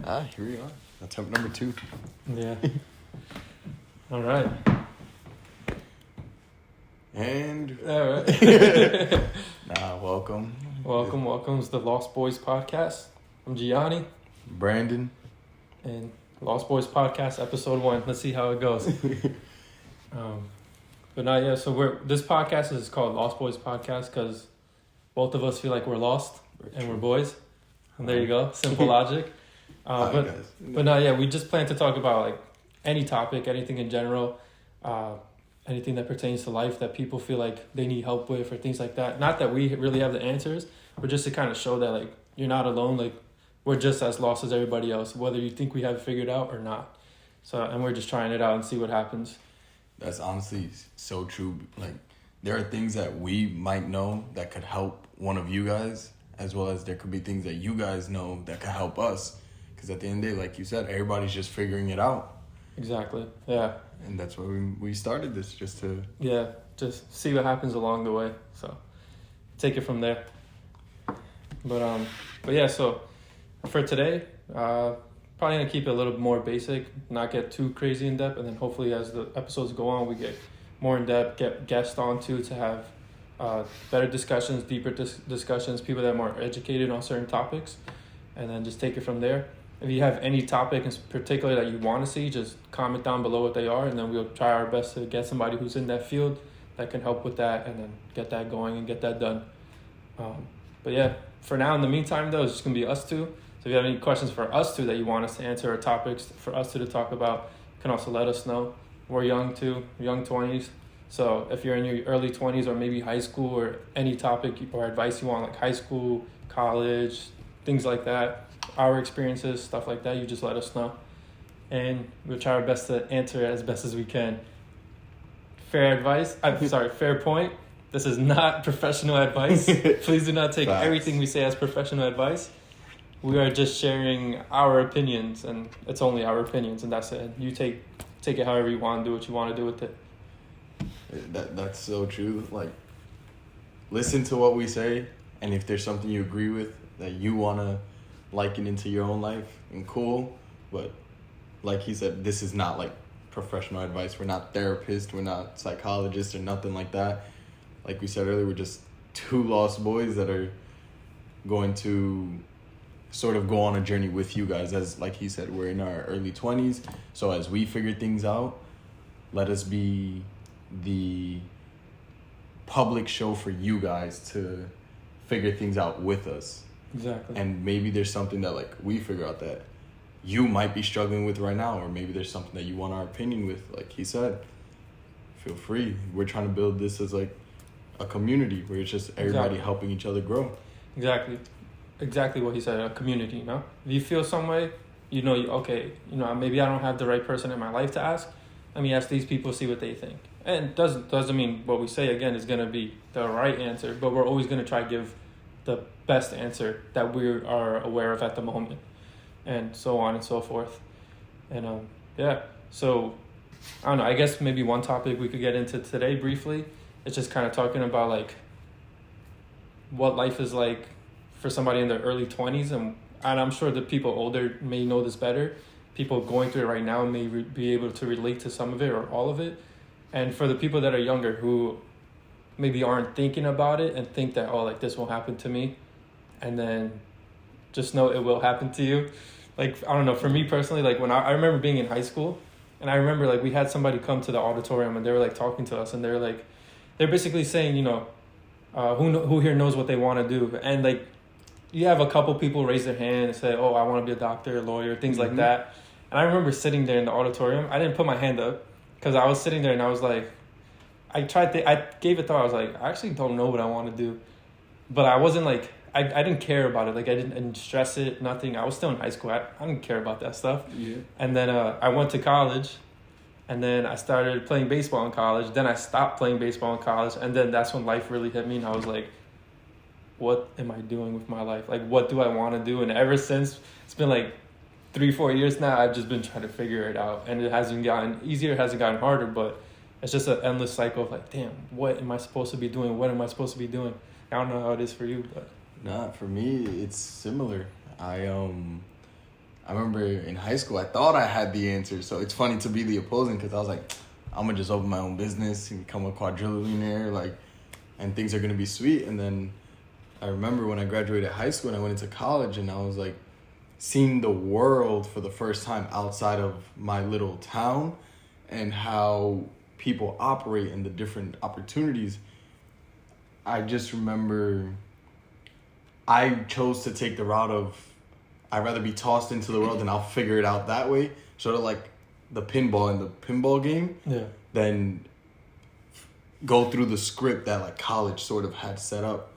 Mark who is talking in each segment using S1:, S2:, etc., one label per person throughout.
S1: Here we are. Attempt number 2.
S2: Yeah. All right.
S1: And
S2: All right.
S1: welcome.
S2: Welcome. It's the Lost Boyz Podcast. I'm Gianni.
S1: Brandon.
S2: And Lost Boyz Podcast, episode 1. Let's see how it goes. So this podcast is called Lost Boyz Podcast because both of us feel like we're lost and we're boys. And there you go. Simple logic. We just plan to talk about like any topic, anything in general, anything that pertains to life that people feel like they need help with or things like that. Not that we really have the answers, but just to kind of show that like you're not alone. Like we're just as lost as everybody else, whether you think we have it figured out or not. So, and we're just trying it out and see what happens.
S1: That's honestly so true. Like there are things that we might know that could help one of you guys, as well as there could be things that you guys know that could help us. Because at the end of the day, like you said, everybody's just figuring it out.
S2: Exactly. Yeah.
S1: And that's why we started this, just to...
S2: Yeah, just see what happens along the way. So, take it from there. But yeah, so for today, probably going to keep it a little more basic, not get too crazy in depth. And then hopefully as the episodes go on, we get more in depth, get guests on too to have better discussions, deeper discussions, people that are more educated on certain topics. And then just take it from there. If you have any topic in particular that you want to see, just comment down below what they are, and then we'll try our best to get somebody who's in that field that can help with that, and then get that going and get that done. But yeah, for now, in the meantime, though, it's just going to be us two. So if you have any questions for us two that you want us to answer, or topics for us two to talk about, you can also let us know. We're young too, young 20s. So if you're in your early 20s or maybe high school, or any topic or advice you want, like high school, college, things like that, our experiences, stuff like that, you just let us know. And we'll try our best to answer it as best as we can. Fair point. This is not professional advice. Please do not take everything we say as professional advice. We are just sharing our opinions, and it's only our opinions, and that's it. You take it however you want, do what you want to do with it.
S1: That's so true. Like, listen to what we say, and if there's something you agree with that you want to liken into your own life, and cool. But like he said, this is not like professional advice. We're not therapists, we're not psychologists or nothing like that. Like we said earlier, we're just two lost boys that are going to sort of go on a journey with you guys. As like he said, we're in our early 20s, so as we figure things out, let us be the public show for you guys to figure things out with us.
S2: Exactly.
S1: And maybe there's something that like we figure out that you might be struggling with right now, or maybe there's something that you want our opinion with. Like he said, feel free. We're trying to build this as like a community where it's just everybody helping each other grow. Exactly what he said, a community, you know? If you feel some way, maybe I don't have the right person in my life to ask. Let me ask these people, see what they think. And doesn't mean what we say, again, is going to be the right answer, but we're always going to try to give the best answer that we are aware of at the moment, and so on and so forth. And so I don't know, I guess maybe one topic we could get into today briefly is just kind of talking about like what life is like for somebody in their early 20s, and I'm sure the people older may know this better. People going through it right now may be able to relate to some of it or all of it. And for the people that are younger who maybe aren't thinking about it and think that, like this won't happen to me, and then just know it will happen to you. Like, I don't know, for me personally, like when I remember being in high school, and I remember like we had somebody come to the auditorium and they were like talking to us, and they're basically saying, who here knows what they want to do? And like you have a couple people raise their hand and say, I want to be a doctor, a lawyer, things like that. And I remember sitting there in the auditorium. I didn't put my hand up because I was sitting there and I was like, I gave it thought. I was like, I actually don't know what I want to do. But I wasn't like, I didn't care about it. Like I didn't stress it, nothing. I was still in high school. I didn't care about that stuff. Yeah.
S2: And then I went to college, and then I started playing baseball in college. Then I stopped playing baseball in college. And then that's when life really hit me. And I was like, what am I doing with my life? Like, what do I want to do? And ever since, it's been like 3-4 years now, I've just been trying to figure it out. And it hasn't gotten easier, it hasn't gotten harder, but it's just an endless cycle of like, damn, what am I supposed to be doing? What am I supposed to be doing? I don't know how it is for you, but...
S1: Nah, for me, it's similar. I I remember in high school, I thought I had the answer. So it's funny to be the opposing because I was like, I'm going to just open my own business and become a quadrillionaire, like, and things are going to be sweet. And then I remember when I graduated high school and I went into college and I was like, seeing the world for the first time outside of my little town and how people operate and the different opportunities. I just remember I chose to take the route of I'd rather be tossed into the world and I'll figure it out that way, sort of like the pinball in the pinball game, than go through the script that like college sort of had set up.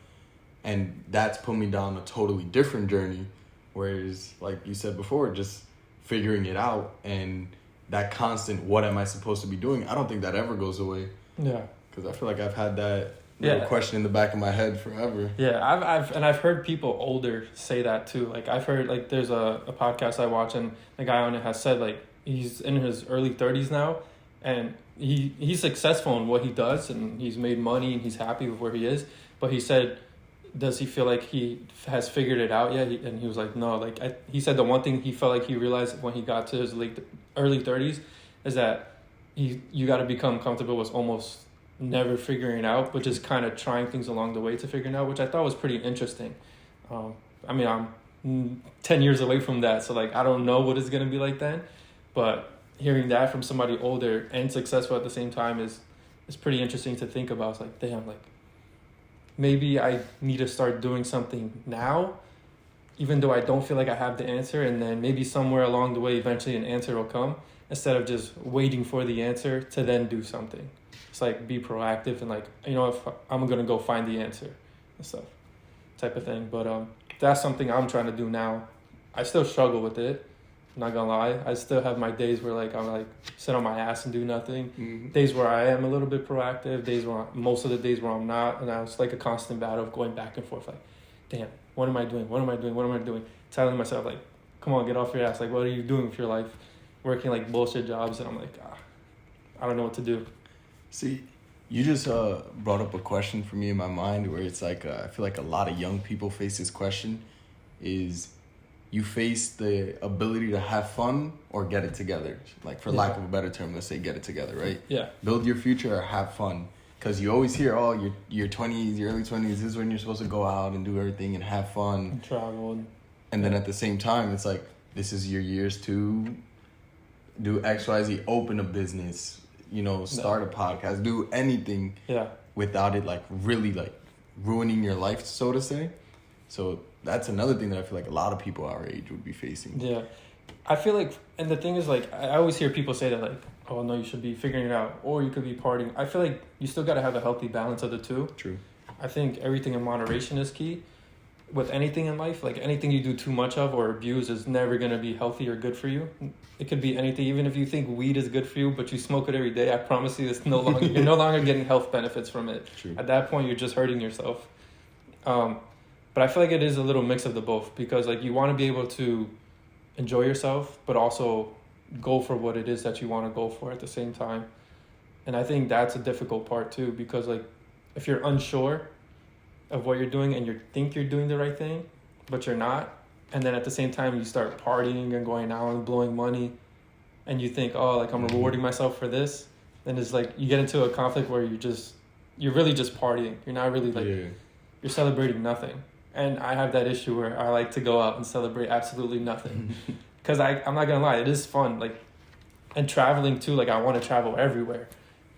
S1: And that's put me down a totally different journey. Whereas, like you said before, just figuring it out and that constant, what am I supposed to be doing? I don't think that ever goes away.
S2: Yeah.
S1: Because I feel like I've had that little question in the back of my head forever.
S2: Yeah, I've heard people older say that too. Like I've heard, like, there's a podcast I watch and the guy on it has said, like, he's in his early 30s now and he's successful in what he does and he's made money and he's happy with where he is. But he said, does he feel like he has figured it out yet? And he was like, no. Like he said the one thing he felt like he realized when he got to his early 30s is that you got to become comfortable with almost never figuring it out, but just kind of trying things along the way to figure it out, which I thought was pretty interesting. I mean, I'm 10 years away from that, so like I don't know what it's going to be like then, but hearing that from somebody older and successful at the same time is pretty interesting to think about. It's like, damn, like maybe I need to start doing something now, even though I don't feel like I have the answer, and then maybe somewhere along the way eventually an answer will come, instead of just waiting for the answer to then do something. It's like be proactive and like, you know, if I'm going to go find the answer and stuff type of thing. But that's something I'm trying to do now. I still struggle with it. I'm not going to lie. I still have my days where like I'm like sit on my ass and do nothing. Mm-hmm. Days where I am a little bit proactive. Days where most of the days where I'm not. And it's like a constant battle of going back and forth. Like, damn, what am I doing? What am I doing? What am I doing? Telling myself like, come on, get off your ass. Like, what are you doing with your life? Working like bullshit jobs. And I'm like, I don't know what to do.
S1: See, you just brought up a question for me in my mind where it's like, I feel like a lot of young people face this question is you face the ability to have fun or get it together. Like for lack of a better term, let's say get it together, right? Yeah. Build your future or have fun. Because you always hear, oh, your 20s, your early 20s, this is when you're supposed to go out and do everything and have fun.
S2: And travel.
S1: And then at the same time, it's like, this is your years to do X, Y, Z, open a business, you know, start a podcast, do anything without it like really like ruining your life, so to say. So that's another thing that I feel like a lot of people our age would be facing.
S2: Yeah. I feel like, and the thing is like, I always hear people say that like, oh no, you should be figuring it out or you could be partying. I feel like you still got to have a healthy balance of the two.
S1: True.
S2: I think everything in moderation is key. With anything in life, like anything you do too much of or abuse is never going to be healthy or good for you. It could be anything. Even if you think weed is good for you, but you smoke it every day, I promise you it's no longer, you're no longer getting health benefits from it.
S1: True.
S2: At that point, you're just hurting yourself. But I feel like it is a little mix of the both because like you want to be able to enjoy yourself, but also go for what it is that you want to go for at the same time. And I think that's a difficult part too, because like if you're unsure of what you're doing and you think you're doing the right thing, but you're not, and then at the same time you start partying and going out and blowing money and you think, oh, like I'm rewarding myself for this, then it's like you get into a conflict where you're really just partying. You're not really like you're celebrating nothing. And I have that issue where I like to go out and celebrate absolutely nothing. Because I'm not gonna lie, it is fun. Like, and traveling too, like I want to travel everywhere.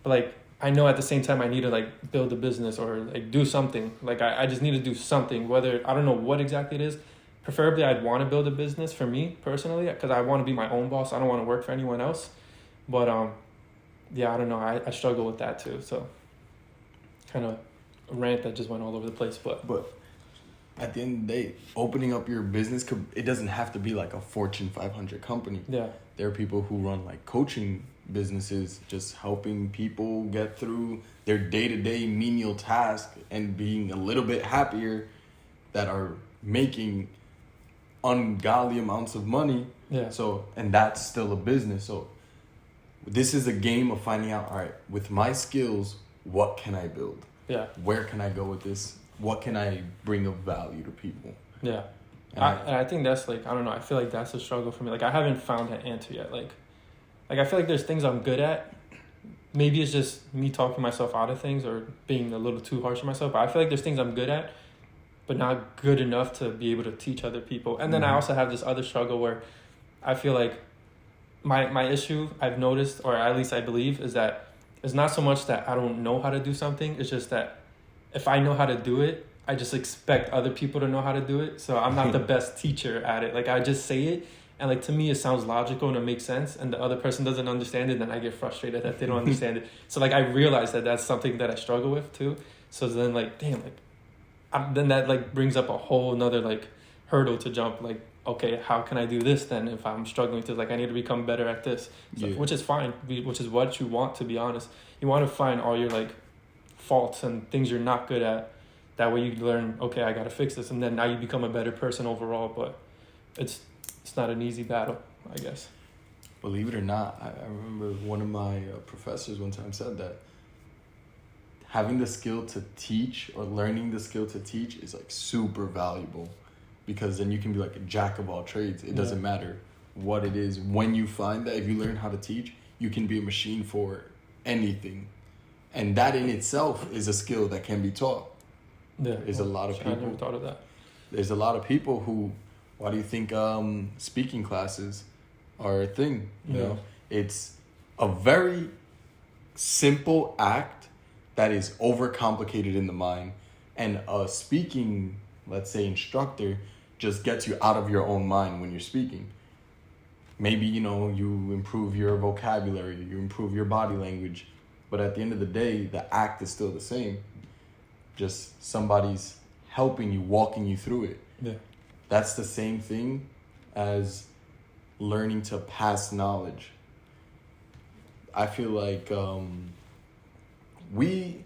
S2: But like I know at the same time I need to like build a business or like do something. Like I just need to do something, whether I don't know what exactly it is. Preferably I'd want to build a business for me personally because I want to be my own boss. I don't want to work for anyone else. But yeah, I don't know. I struggle with that too. So kind of a rant that just went all over the place. But
S1: at the end of the day, opening up your business, it doesn't have to be like a Fortune 500 company.
S2: Yeah.
S1: There are people who run like coaching businesses, just helping people get through their day-to-day menial task and being a little bit happier, that are making ungodly amounts of money.
S2: Yeah.
S1: So, and that's still a business. So this is a game of finding out, all right, with my skills, what can I build?
S2: Yeah.
S1: Where can I go with this? What can I bring of value to people?
S2: Yeah. And I think that's like, I don't know, I feel like that's a struggle for me. Like I haven't found an answer yet. Like I feel like there's things I'm good at. Maybe it's just me talking myself out of things or being a little too harsh on myself. But I feel like there's things I'm good at, but not good enough to be able to teach other people. And then I also have this other struggle where I feel like my issue I've noticed, or at least I believe, is that it's not so much that I don't know how to do something. It's just that if I know how to do it, I just expect other people to know how to do it. So I'm not the best teacher at it. Like I just say it, and like to me it sounds logical and it makes sense, and the other person doesn't understand it, then I get frustrated that they don't understand it. So like I realize that that's something that I struggle with too. So then like damn, like then that like brings up a whole another like hurdle to jump. Like okay, how can I do this then if I'm struggling to, like I need to become better at this, so, which is fine, which is what you want, to be honest. You want to find all your like faults and things you're not good at. That way you learn, okay, I got to fix this. And then now you become a better person overall. But it's not an easy battle, I guess.
S1: Believe it or not, I remember one of my professors one time said that having the skill to teach or learning the skill to teach is like super valuable, because then you can be like a jack of all trades. It doesn't matter what it is. When you find that if you learn how to teach, you can be a machine for anything. And that in itself is a skill that can be taught.
S2: Yeah,
S1: there's a lot of people.
S2: I never thought of that.
S1: There's a lot of people who, why do you think speaking classes are a thing? You know, it's a very simple act that is overcomplicated in the mind, and a speaking, let's say, instructor just gets you out of your own mind when you're speaking. Maybe, you know, you improve your vocabulary, you improve your body language, but at the end of the day, the act is still the same. Just somebody's helping you, walking you through it.
S2: Yeah.
S1: That's the same thing as learning to pass knowledge. I feel like we,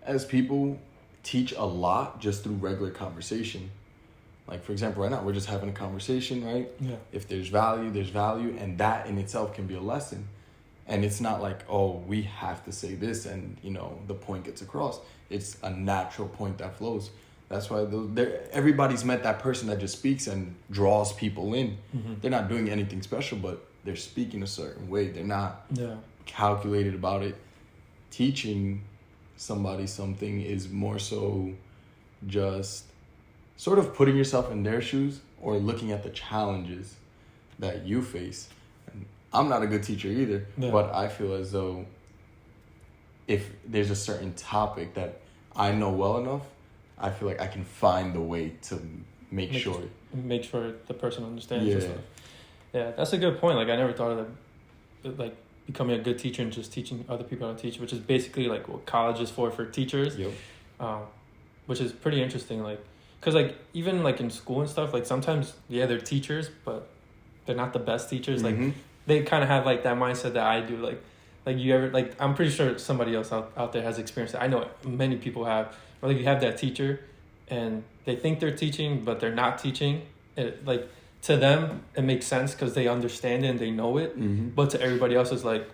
S1: as people, teach a lot just through regular conversation. Like, for example, right now, we're just having a conversation, right?
S2: Yeah.
S1: If there's value, and that in itself can be a lesson. And it's not like, oh, we have to say this and, you know, the point gets across. It's a natural point that flows. That's why everybody's met that person that just speaks and draws people in. Mm-hmm. They're not doing anything special, but they're speaking a certain way. They're not calculated about it. Teaching somebody something is more so just sort of putting yourself in their shoes or looking at the challenges that you face. And I'm not a good teacher either, but I feel as though if there's a certain topic that I know well enough, I feel like I can find the way to make sure the person understands and stuff. Yeah, that's a good point. Like I never thought of that, like becoming a good teacher and just teaching other people how to teach, which is basically like what college is for teachers. Yep.
S2: Which is pretty interesting. Like, cause like even like in school and stuff, like sometimes they're teachers, but they're not the best teachers.
S1: Mm-hmm.
S2: Like they kind of have like that mindset that I do. Like you ever, like, I'm pretty sure somebody else out there has experienced it. I know many people have. Or like you have that teacher and they think they're teaching, but they're not teaching. It, like to them, it makes sense because they understand it and they know it. Mm-hmm. But to everybody else, it's like,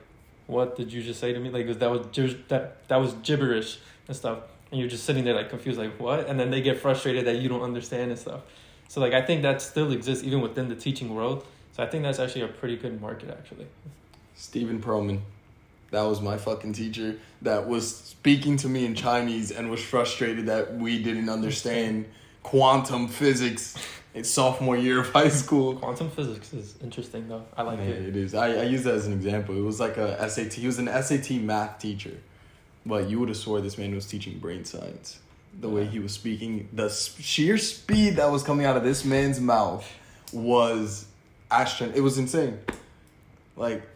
S2: what did you just say to me? Like, that was gibberish and stuff. And you're just sitting there like confused, like what? And then they get frustrated that you don't understand and stuff. So like, I think that still exists even within the teaching world. So I think that's actually a pretty good market actually.
S1: Stephen Perlman. That was my fucking teacher that was speaking to me in Chinese and was frustrated that we didn't understand quantum physics in sophomore year of high school.
S2: Quantum physics is interesting though. I like it.
S1: It is. I use that as an example. It was like a SAT. He was an SAT math teacher. But you would have swore this man was teaching brain science. The way he was speaking, the sheer speed that was coming out of this man's mouth was astronomical. It was insane. Like,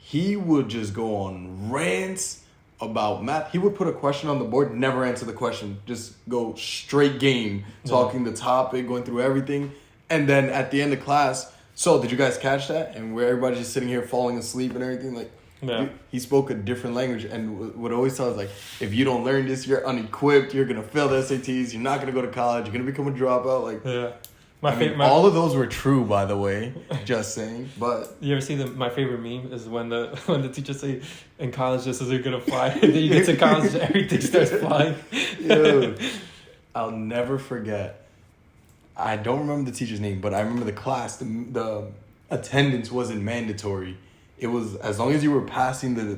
S1: he would just go on rants about math. He would put a question on the board, never answer the question. Just go straight game, talking the topic, going through everything. And then at the end of class, so did you guys catch that? And where everybody's just sitting here falling asleep and everything. Like, he spoke a different language and would always tell us, like, if you don't learn this, you're unequipped. You're going to fail the SATs. You're not going to go to college. You're going to become a dropout. Like, all of those were true, by the way. Just saying. But
S2: you ever see my favorite meme is when the teachers say in college this isn't gonna fly. Then you get to college, everything starts flying.
S1: Yo, I'll never forget. I don't remember the teacher's name, but I remember the class. The attendance wasn't mandatory. It was as long as you were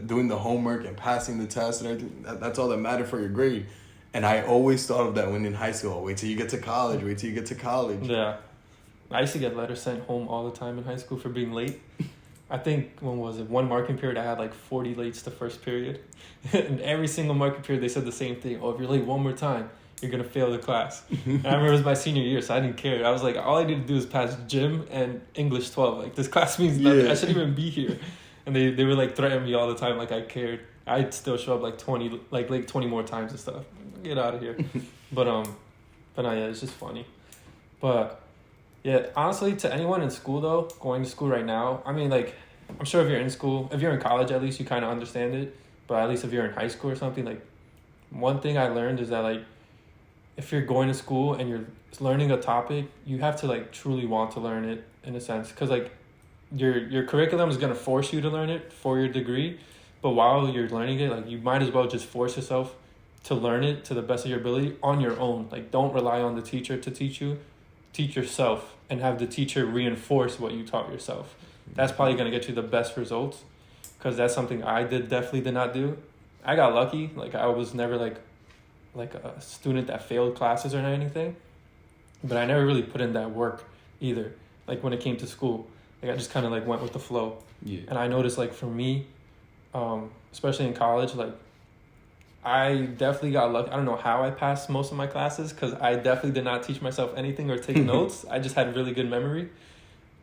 S1: doing the homework and passing the test and everything. That's all that mattered for your grade. And I always thought of that when in high school. Wait till you get to college. Wait till you get to college.
S2: Yeah. I used to get letters sent home all the time in high school for being late. I think, when was it? One marking period, I had like 40 lates the first period. And every single marking period, they said the same thing. Oh, if you're late one more time, you're going to fail the class. And I remember it was my senior year, so I didn't care. I was like, all I need to do is pass gym and English 12. Like, this class means nothing. I shouldn't even be here. And they would like threaten me all the time like I cared. I'd still show up like 20 more times and stuff. Get out of here. But no, yeah, it's just funny. But yeah, honestly, to anyone in school though, going to school right now, I mean, like, I'm sure if you're in school, if you're in college at least, you kind of understand it. But at least if you're in high school or something, like, one thing I learned is that, like, if you're going to school and you're learning a topic, you have to, like, truly want to learn it in a sense. Because, like, your curriculum is going to force you to learn it for your degree. But while you're learning it, like, you might as well just force yourself to learn it to the best of your ability on your own. Like, don't rely on the teacher to teach you. Teach yourself and have the teacher reinforce what you taught yourself. That's probably going to get you the best results, because that's something I definitely did not do. I got lucky. Like, I was never like a student that failed classes or anything, but I never really put in that work either. Like, when it came to school, like, I just kind of like went with the flow.
S1: Yeah.
S2: And I noticed, like, for me, especially in college, like, I definitely got lucky. I don't know how I passed most of my classes, because I definitely did not teach myself anything or take notes. I just had really good memory.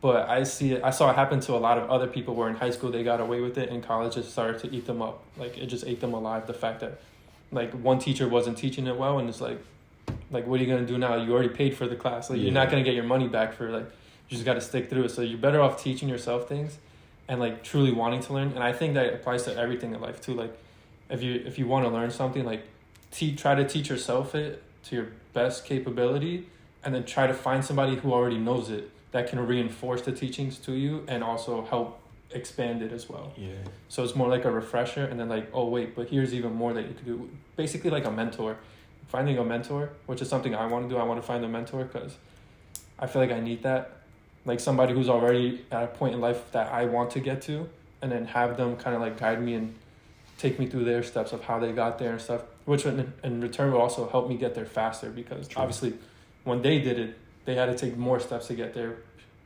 S2: But I saw it happen to a lot of other people where in high school they got away with it, and college just started to eat them up. Like, it just ate them alive. The fact that, like, one teacher wasn't teaching it well, and it's like, what are you going to do now? You already paid for the class. Like, you're not going to get your money back for, like, you just got to stick through it. So you're better off teaching yourself things and, like, truly wanting to learn. And I think that applies to everything in life too. Like, if you want to learn something, like, try to teach yourself it to your best capability, and then try to find somebody who already knows it that can reinforce the teachings to you and also help expand it as well.
S1: Yeah.
S2: So it's more like a refresher, and then, like, oh wait, but here's even more that you could do. Basically like a mentor. Finding a mentor, which is something I want to do. I want to find a mentor because I feel like I need that. Like, somebody who's already at a point in life that I want to get to, and then have them kind of like guide me and take me through their steps of how they got there and stuff, which in return will also help me get there faster, because obviously when they did it, they had to take more steps to get there.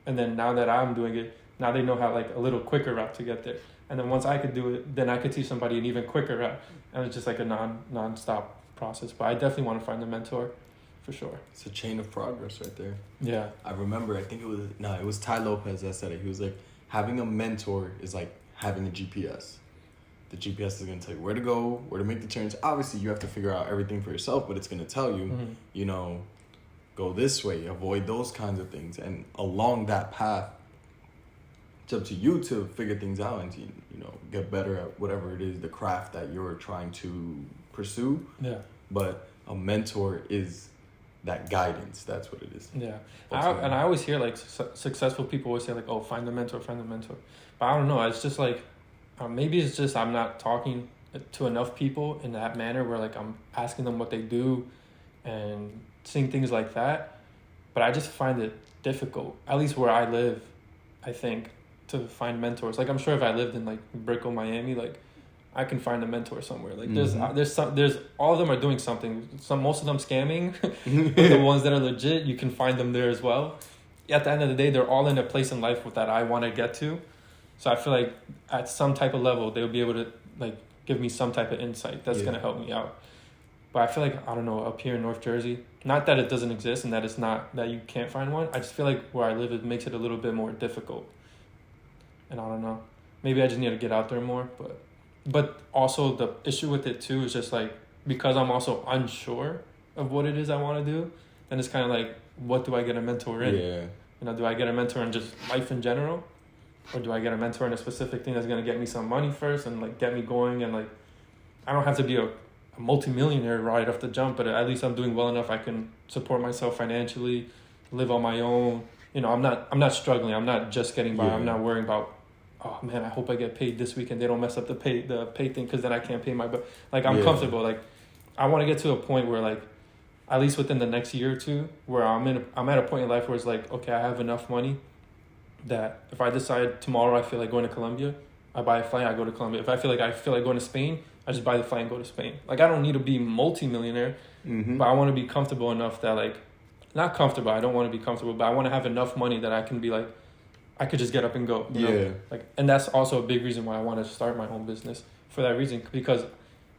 S2: And then now that I'm doing it, now they know how, like, a little quicker route to get there. And then once I could do it, then I could teach somebody an even quicker route. And it's just like a non-stop process. But I definitely want to find a mentor for sure.
S1: It's a chain of progress right there.
S2: Yeah.
S1: I remember, I think it was Ty Lopez that said it. He was like, having a mentor is like having a GPS. The GPS is going to tell you where to go, where to make the turns. Obviously, you have to figure out everything for yourself, but it's going to tell you, you know, go this way, avoid those kinds of things. And along that path, it's up to you to figure things out and to, you know, get better at whatever it is, the craft that you're trying to pursue.
S2: Yeah.
S1: But a mentor is that guidance. That's what it is.
S2: Yeah. And I always hear, like, successful people always say, like, oh, find the mentor. But I don't know. It's just like, maybe it's just I'm not talking to enough people in that manner where, like, I'm asking them what they do and seeing things like that. But I just find it difficult, at least where I live, I think, to find mentors. Like, I'm sure if I lived in, like, Brickell, Miami, like, I can find a mentor somewhere. Like, there's all of them are doing something. Most of them scamming, but the ones that are legit, you can find them there as well. At the end of the day, they're all in a place in life that I want to get to. So I feel like at some type of level, they'll be able to, like, give me some type of insight that's going to help me out. But I feel like, I don't know, up here in North Jersey, not that it doesn't exist and that it's not, that you can't find one. I just feel like where I live, it makes it a little bit more difficult. And I don't know. Maybe I just need to get out there more. But also the issue with it too is just, like, because I'm also unsure of what it is I want to do, then it's kind of like, what do I get a mentor in? Yeah. You know, do I get a mentor in just life in general? Or do I get a mentor in a specific thing that's going to get me some money first and, like, get me going? And, like, I don't have to be a multimillionaire right off the jump, but at least I'm doing well enough I can support myself financially, live on my own. You know, I'm not struggling. I'm not just getting by. Yeah. I'm not worrying about, oh man, I hope I get paid this week and they don't mess up the pay thing, because then I can't pay my bill. Like, I'm comfortable. Like, I want to get to a point where, like, at least within the next year or two, where I'm at a point in life where it's like, okay, I have enough money that if I decide tomorrow I feel like going to Colombia, I buy a flight, I go to Colombia. If I feel like going to Spain, I just buy the flight and go to Spain. Like, I don't need to be multi-millionaire, but I want to be comfortable enough that, like, not comfortable, I don't want to be comfortable, but I want to have enough money that I can be like, I could just get up and go. You know? Like, and that's also a big reason why I want to start my own business, for that reason, because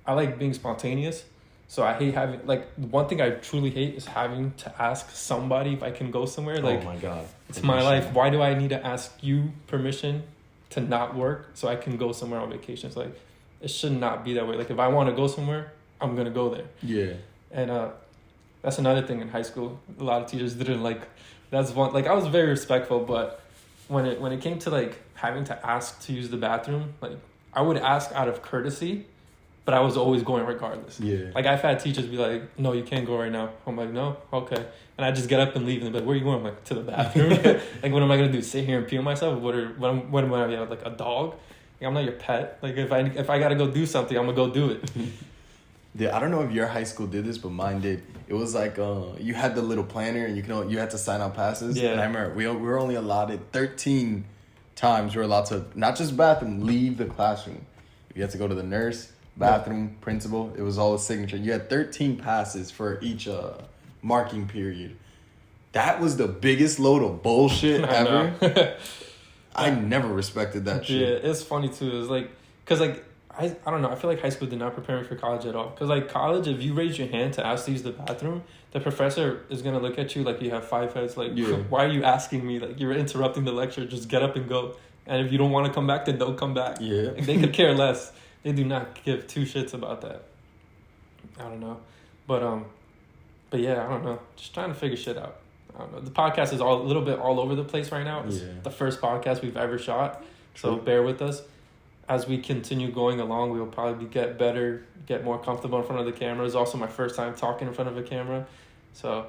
S2: I like being spontaneous. So I hate having, like, one thing I truly hate is having to ask somebody if I can go somewhere. Like,
S1: oh my God.
S2: It's my life. Why do I need to ask you permission to not work so I can go somewhere on vacations? Like, it should not be that way. Like, if I want to go somewhere, I'm going to go there.
S1: Yeah.
S2: And that's another thing in high school. A lot of teachers didn't like, that's one, like, I was very respectful, but when it came to, like, having to ask to use the bathroom, like, I would ask out of courtesy, but I was always going regardless.
S1: Yeah.
S2: Like, I've had teachers be like, no, you can't go right now. I'm like, no? Okay. And I just get up and leave, and they're like, where are you going? I'm like, to the bathroom. Like, what am I going to do? Sit here and pee on myself? What am I, like, a dog? Like, I'm not your pet. Like, if I got to go do something, I'm going to go do it.
S1: Yeah, I don't know if your high school did this, but mine did. It was like you had the little planner, and you had to sign out passes.
S2: Yeah.
S1: And I remember we were only allotted 13 times we were allowed to, not just bathroom, leave the classroom. You had to go to the nurse, bathroom, principal. It was all a signature. You had 13 passes for each marking period. That was the biggest load of bullshit ever. I never respected that shit.
S2: Yeah, it's funny too. It's like, because, like, I don't know. I feel like high school did not prepare me for college at all. Because, like, college, if you raise your hand to ask to use the bathroom, the professor is going to look at you like you have 5 heads. Like, why are you asking me? Like, you're interrupting the lecture. Just get up and go. And if you don't want to come back, then don't come back.
S1: Yeah.
S2: Like, they could care less. They do not give 2 shits about that. I don't know. But yeah, I don't know. Just trying to figure shit out. I don't know. The podcast is a little bit all over the place right now. It's the first podcast we've ever shot. So bear with us. As we continue going along, we'll probably get better, get more comfortable in front of the camera. It's also my first time talking in front of a camera. So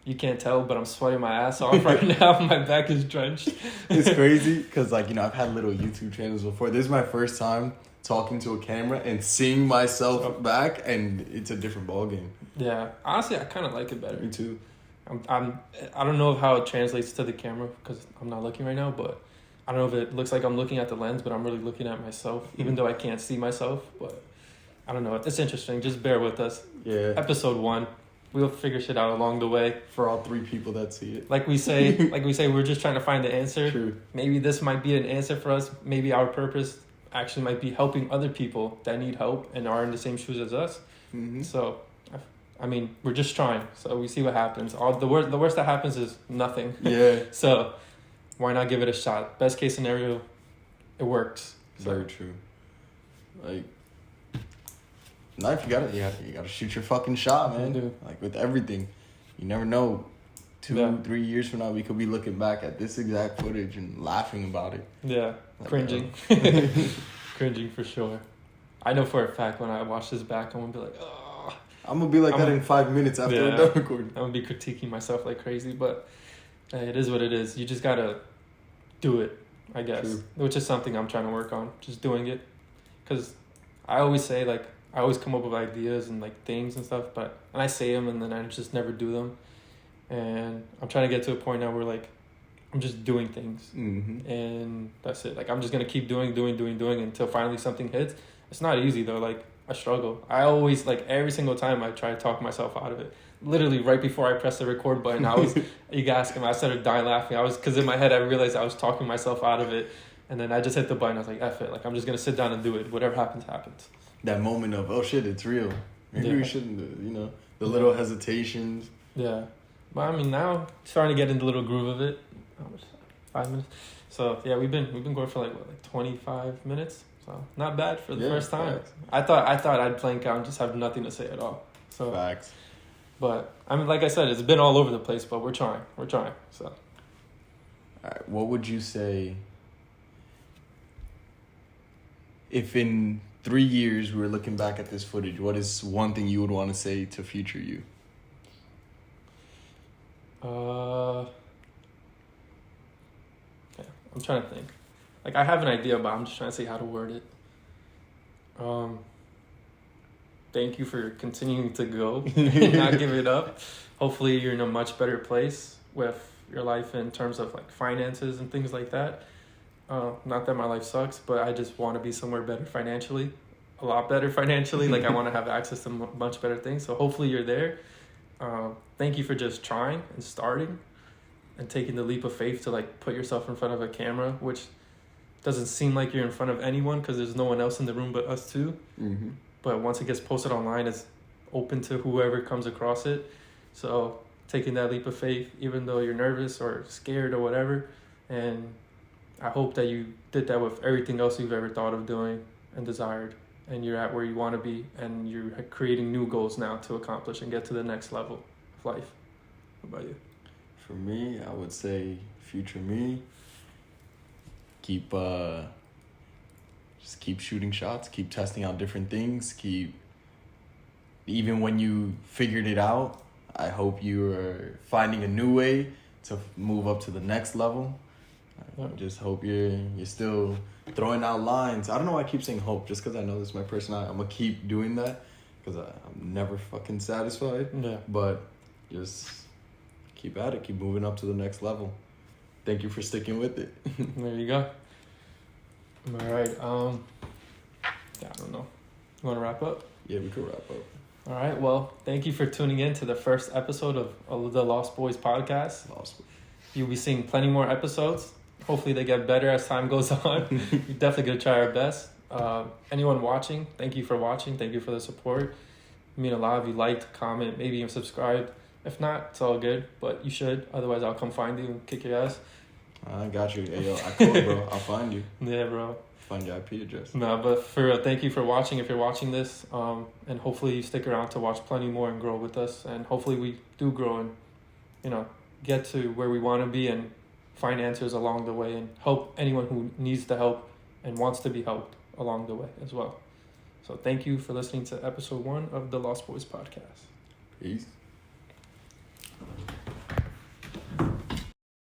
S2: you can't tell, but I'm sweating my ass off right now. My back is drenched.
S1: It's crazy because, like, I've had little YouTube channels before. This is my first time talking to a camera and seeing myself back, and it's a different ballgame.
S2: Yeah. Honestly, I kind of like it better.
S1: Me too.
S2: I don't know how it translates to the camera because I'm not looking right now, but I don't know if it looks like I'm looking at the lens, but I'm really looking at myself, even though I can't see myself. But I don't know. It's interesting. Just bear with us.
S1: Yeah.
S2: Episode 1. We'll figure shit out along the way.
S1: For all 3 people that see it.
S2: Like we say, we're just trying to find the answer.
S1: True.
S2: Maybe this might be an answer for us. Maybe our purpose actually might be helping other people that need help and are in the same shoes as us.
S1: Mm-hmm.
S2: So, I mean, we're just trying. So we see what happens. The worst that happens is nothing.
S1: Yeah.
S2: So why not give it a shot? Best case scenario, it works.
S1: Very true. Like, now if you gotta shoot your fucking shot, man.
S2: Dude.
S1: Like, with everything, you never know. 2-3 years from now, we could be looking back at this exact footage and laughing about it.
S2: Yeah,
S1: like,
S2: cringing, cringing for sure. I know for a fact when I watch this back, I'm gonna be like, oh.
S1: I'm gonna be like that in 5 minutes after we're done recording.
S2: I'm gonna be critiquing myself like crazy, but it is what it is. You just gotta do it, I guess. True. Which is something I'm trying to work on, just doing it. Because I always say, like, I always come up with ideas and, like, things and stuff, and I say them and then I just never do them. And I'm trying to get to a point now where, like, I'm just doing things.
S1: Mm-hmm.
S2: And that's it. Like, I'm just gonna keep doing until finally something hits. It's not easy though. Like, I struggle. I always, like, every single time I try to talk myself out of it. Literally right before I pressed the record button, you guys ask him, I started dying laughing. Because in my head I realized I was talking myself out of it, and then I just hit the button. I was like, F it. Like, I'm just gonna sit down and do it. Whatever happens, happens.
S1: That moment of, oh shit, it's real. Maybe we shouldn't do it, the little hesitations.
S2: Yeah. But I mean, now starting to get in the little groove of it. How much? 5 minutes. So yeah, we've been going for like 25 minutes. So not bad for the first time. Facts. I thought I'd blank out and just have nothing to say at all. So
S1: facts.
S2: But I mean, like I said, it's been all over the place, but we're trying. So
S1: all right, what would you say if in 3 years we were looking back at this footage? What is one thing you would want to say to future you?
S2: I'm trying to think. Like, I have an idea, but I'm just trying to see how to word it. thank you for continuing to go and not give it up. Hopefully you're in a much better place with your life in terms of like finances and things like that. Not that my life sucks, but I just want to be somewhere better financially, a lot better financially. Like I want to have access to much better things. So hopefully you're there. Thank you for just trying and starting and taking the leap of faith to like put yourself in front of a camera, which doesn't seem like you're in front of anyone because there's no one else in the room but us two.
S1: Mm-hmm.
S2: But once it gets posted online, it's open to whoever comes across it. So taking that leap of faith, even though you're nervous or scared or whatever. And I hope that you did that with everything else you've ever thought of doing and desired. And you're at where you want to be. And you're creating new goals now to accomplish and get to the next level of life. What about you?
S1: For me, I would say future me, just keep shooting shots, keep testing out different things, even when you figured it out, I hope you are finding a new way to move up to the next level. I just hope you're still throwing out lines. I don't know why I keep saying hope, just because I know this is my personality. I'm going to keep doing that because I'm never fucking satisfied.
S2: Yeah.
S1: But just keep at it, keep moving up to the next level. Thank you for sticking with it.
S2: There you go. All right. I don't know. You want to wrap up?
S1: Yeah, we could wrap up.
S2: All right. Well, thank you for tuning in to the first episode of the Lost Boyz Podcast.
S1: Lost.
S2: You'll be seeing plenty more episodes. Hopefully they get better as time goes on. We're definitely going to try our best. Anyone watching, thank you for watching. Thank you for the support. I mean, a lot of you liked, comment, maybe even subscribed. If not, it's all good, but you should. Otherwise, I'll come find you and kick your ass.
S1: I got you. Hey, yo, I call, bro. I'll find you.
S2: Yeah, bro.
S1: Find your IP address.
S2: No, but thank you for watching. If you're watching this, and hopefully you stick around to watch plenty more and grow with us. And hopefully we do grow and, get to where we want to be and find answers along the way and help anyone who needs the help and wants to be helped along the way as well. So thank you for listening to episode 1 of the Lost Boyz Podcast.
S1: Peace.